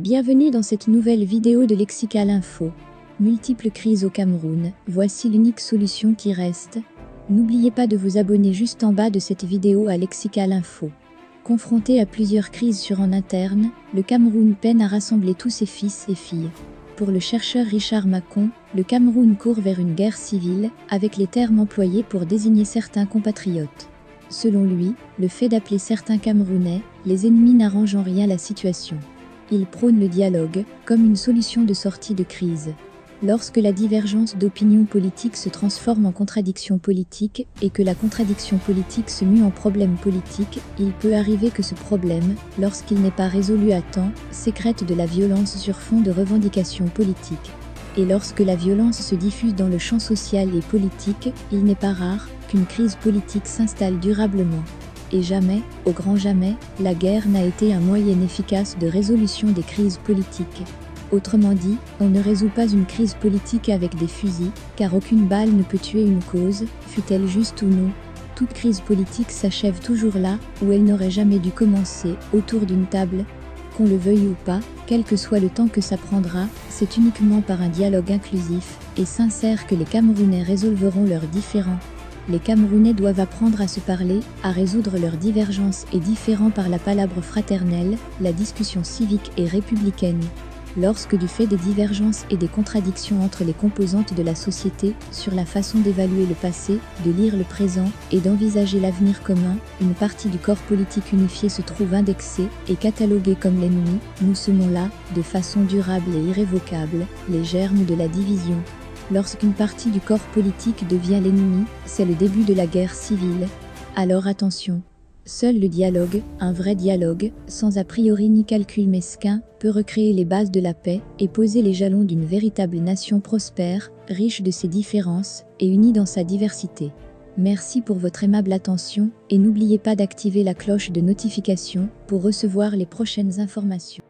Bienvenue dans cette nouvelle vidéo de Lexical Info. Multiples crises au Cameroun, voici l'unique solution qui reste. N'oubliez pas de vous abonner juste en bas de cette vidéo à Lexical Info. Confronté à plusieurs crises sur en interne, le Cameroun peine à rassembler tous ses fils et filles. Pour le chercheur Richard Macon, le Cameroun court vers une guerre civile, avec les termes employés pour désigner certains compatriotes. Selon lui, le fait d'appeler certains Camerounais les ennemis n'arrange en rien la situation. Il prône le dialogue comme une solution de sortie de crise. Lorsque la divergence d'opinion politique se transforme en contradiction politique et que la contradiction politique se mue en problème politique, il peut arriver que ce problème, lorsqu'il n'est pas résolu à temps, sécrète de la violence sur fond de revendications politiques. Et lorsque la violence se diffuse dans le champ social et politique, il n'est pas rare qu'une crise politique s'installe durablement. Et jamais, au grand jamais, la guerre n'a été un moyen efficace de résolution des crises politiques. Autrement dit, on ne résout pas une crise politique avec des fusils, car aucune balle ne peut tuer une cause, fût-elle juste ou non. Toute crise politique s'achève toujours là où elle n'aurait jamais dû commencer, autour d'une table. Qu'on le veuille ou pas, quel que soit le temps que ça prendra, c'est uniquement par un dialogue inclusif et sincère que les Camerounais résolveront leurs différends. Les Camerounais doivent apprendre à se parler, à résoudre leurs divergences et différends par la palabre fraternelle, la discussion civique et républicaine. Lorsque du fait des divergences et des contradictions entre les composantes de la société, sur la façon d'évaluer le passé, de lire le présent et d'envisager l'avenir commun, une partie du corps politique unifié se trouve indexée et cataloguée comme l'ennemi, nous semons là, de façon durable et irrévocable, les germes de la division. Lorsqu'une partie du corps politique devient l'ennemi, c'est le début de la guerre civile. Alors attention. Seul le dialogue, un vrai dialogue, sans a priori ni calcul mesquin, peut recréer les bases de la paix et poser les jalons d'une véritable nation prospère, riche de ses différences et unie dans sa diversité. Merci pour votre aimable attention et n'oubliez pas d'activer la cloche de notification pour recevoir les prochaines informations.